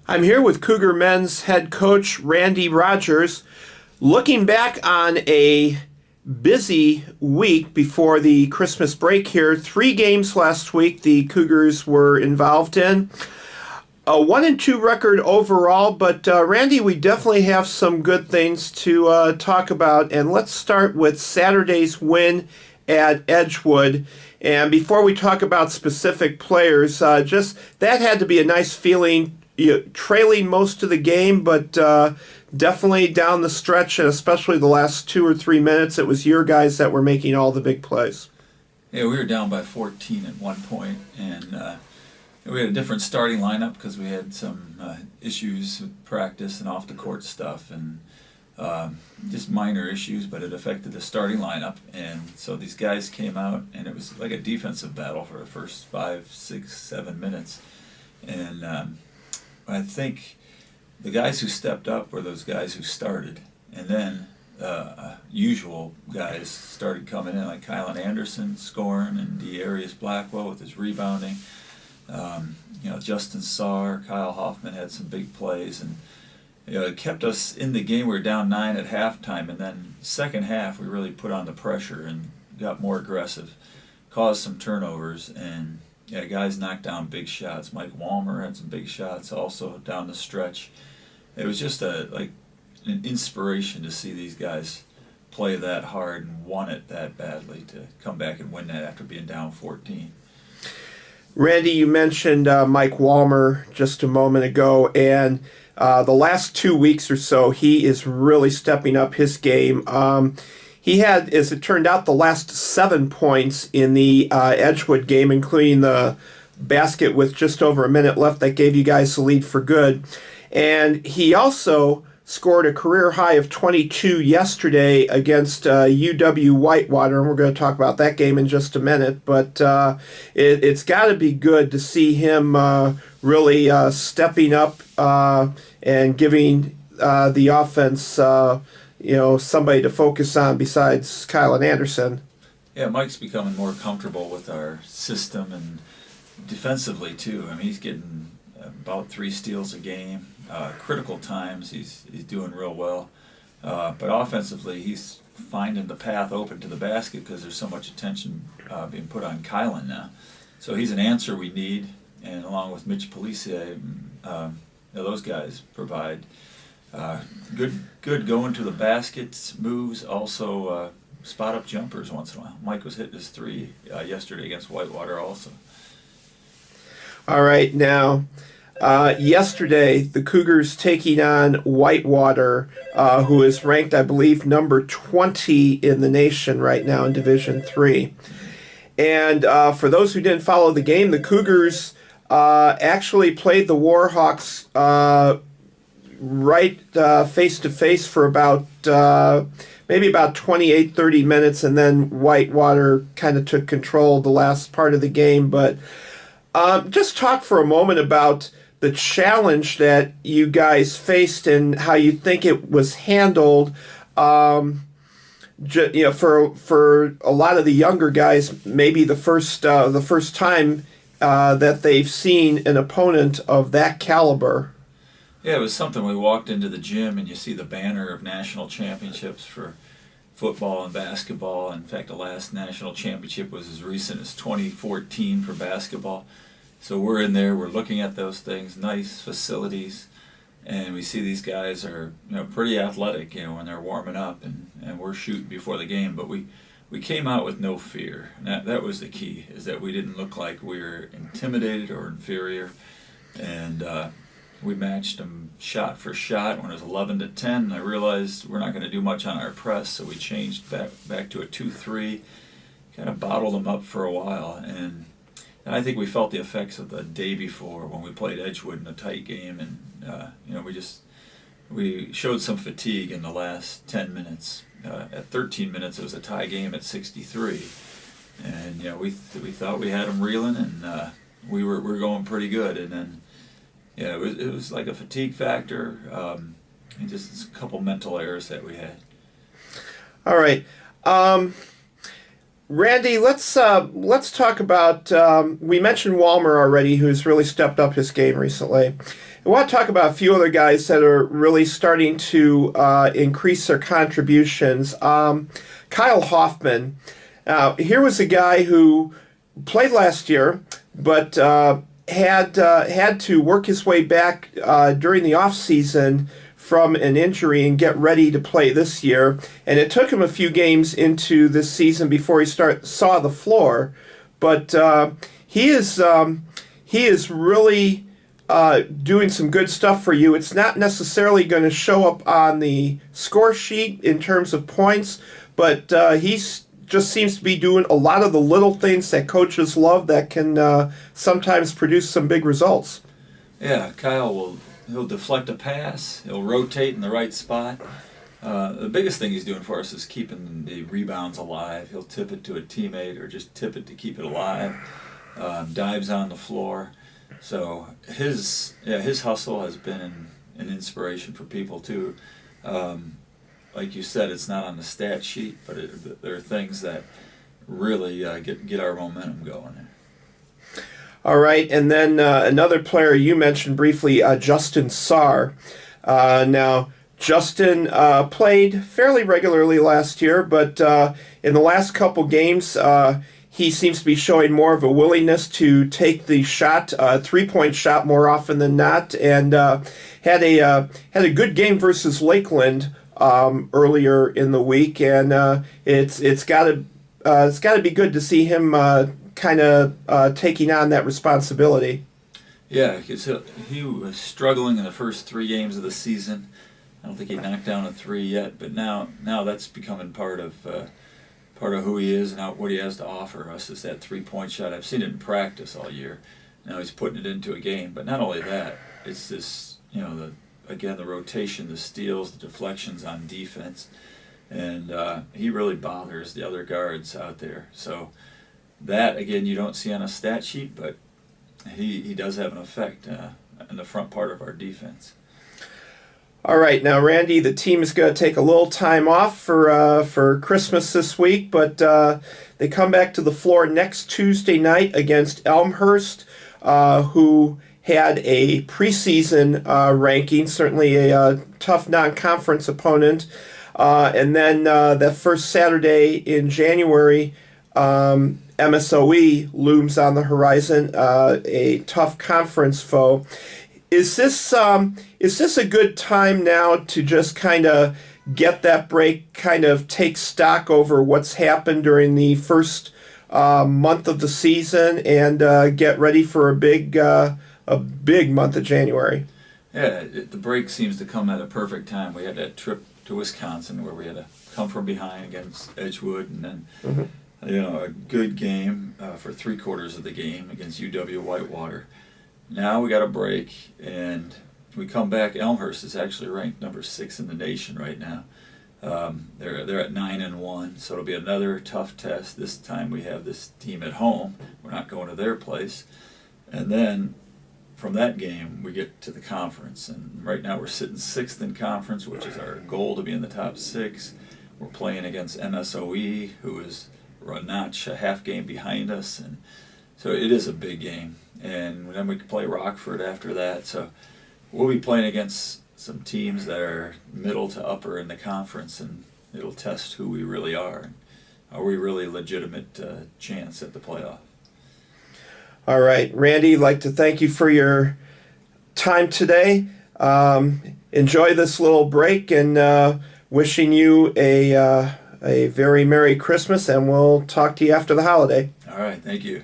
I'm here with Cougar men's head coach Randy Rogers. Looking back on a busy week before the Christmas break here, 3 games last week the Cougars were involved in. A 1-2 record overall, but Randy, we definitely have some good things to talk about. And let's start with Saturday's win at Edgewood. And before we talk about specific players, just that had to be a nice feeling, trailing most of the game, but definitely down the stretch, and especially the last 2 or 3 minutes, it was your guys that were making all the big plays. Yeah, we were down by 14 at one point, and we had a different starting lineup because we had some issues with practice and off-the-court stuff, and just minor issues, but it affected the starting lineup. And so these guys came out, and it was like a defensive battle for the first 5, 6, 7 minutes. And I think the guys who stepped up were those guys who started, and then usual guys started coming in, like Kylan Anderson scoring, and Dearius Blackwell with his rebounding. Justin Saar, Kyle Hoffman had some big plays, and it kept us in the game. We were down 9 at halftime, and then second half we really put on the pressure and got more aggressive, caused some turnovers, and guys knocked down big shots. Mike Welmer had some big shots also down the stretch. It was just an inspiration to see these guys play that hard and want it that badly to come back and win that after being down 14. Randy, you mentioned Mike Welmer just a moment ago, and the last 2 weeks or so, he is really stepping up his game. He had, as it turned out, the last 7 points in the Edgewood game, including the basket with just over a minute left that gave you guys the lead for good. And he also scored a career high of 22 yesterday against UW-Whitewater, and we're going to talk about that game in just a minute. But it's got to be good to see him really stepping up and giving the offense, somebody to focus on besides Kylan Anderson. Yeah, Mike's becoming more comfortable with our system, and defensively too. I mean, he's getting about 3 steals a game. Critical times, he's doing real well. But offensively, he's finding the path open to the basket because there's so much attention being put on Kylan now. So he's an answer we need, and along with Mitch Policier, those guys provide good going to the baskets, moves, also spot-up jumpers once in a while. Mike was hitting his 3 yesterday against Whitewater also. All right, now, yesterday, the Cougars taking on Whitewater, who is ranked, I believe, number 20 in the nation right now in Division III. And for those who didn't follow the game, the Cougars actually played the Warhawks right face-to-face for about maybe about 28, 30 minutes, and then Whitewater kind of took control the last part of the game. But just talk for a moment about the challenge that you guys faced and how you think it was handled. For a lot of the younger guys, maybe the first time that they've seen an opponent of that caliber. Yeah, it was something. We walked into the gym and you see the banner of national championships for football and basketball. In fact, the last national championship was as recent as 2014 for basketball. So we're in there, we're looking at those things, nice facilities, and we see these guys are pretty athletic when they're warming up, and we're shooting before the game. But we came out with no fear. And that was the key, is that we didn't look like we were intimidated or inferior. And we matched them shot for shot. When it was 11-10, I realized we're not going to do much on our press, so we changed back to a 2-3, kind of bottled them up for a while. And I think we felt the effects of the day before when we played Edgewood in a tight game, and we showed some fatigue in the last 10 minutes. At 13 minutes, it was a tie game at 63, and we thought we had them reeling, and we were going pretty good, and then it was like a fatigue factor, and just a couple mental errors that we had. All right. Randy, let's talk about. We mentioned Welmer already, who's really stepped up his game recently. I want to talk about a few other guys that are really starting to increase their contributions. Kyle Hoffman. Here was a guy who played last year, but had to work his way back during the off season from an injury and get ready to play this year. And it took him a few games into this season before he saw the floor. But he is really doing some good stuff for you. It's not necessarily going to show up on the score sheet in terms of points, but he's just seems to be doing a lot of the little things that coaches love that can sometimes produce some big results. Yeah, he'll deflect a pass, he'll rotate in the right spot. The biggest thing he's doing for us is keeping the rebounds alive. He'll tip it to a teammate or just tip it to keep it alive. Dives on the floor. So his hustle has been an inspiration for people too. Like you said, it's not on the stat sheet, but there are things that really get our momentum going. All right, and then another player you mentioned briefly, Justin Sarr. Now, Justin played fairly regularly last year, but in the last couple games, he seems to be showing more of a willingness to take the shot, three-point shot more often than not, and had a good game versus Lakeland earlier in the week, and it's got to be good to see him kind of taking on that responsibility. Yeah, because he was struggling in the first 3 games of the season. I don't think he knocked down a 3 yet, but now that's becoming part of who he is and what he has to offer us is that 3-point shot. I've seen it in practice all year. Now he's putting it into a game, but not only that, it's this the rotation, the steals, the deflections on defense, and he really bothers the other guards out there. So that, again, you don't see on a stat sheet, but he does have an effect in the front part of our defense. All right, now Randy, the team is going to take a little time off for Christmas this week, but they come back to the floor next Tuesday night against Elmhurst, who had a preseason ranking, certainly a tough non-conference opponent, and then that first Saturday in January, MSOE looms on the horizon, a tough conference foe. Is this a good time now to just kind of get that break, kind of take stock over what's happened during the first month of the season, and get ready for a big month of January? Yeah, the break seems to come at a perfect time. We had that trip to Wisconsin where we had to come from behind against Edgewood, and then a good game for 3/4 of the game against UW-Whitewater. Now we got a break, and we come back. Elmhurst is actually ranked number 6 in the nation right now. They're at 9-1, so it'll be another tough test. This time we have this team at home. We're not going to their place, and then from that game we get to the conference. And right now we're sitting 6th in conference, which is our goal to be in the top 6. We're playing against MSOE, who is a half game behind us, and so it is a big game. And then we can play Rockford after that. So we'll be playing against some teams that are middle to upper in the conference, and it'll test who we really are. And are we really a legitimate chance at the playoff? All right, Randy, I'd like to thank you for your time today. Enjoy this little break, and wishing you a very Merry Christmas, and we'll talk to you after the holiday. All right, thank you.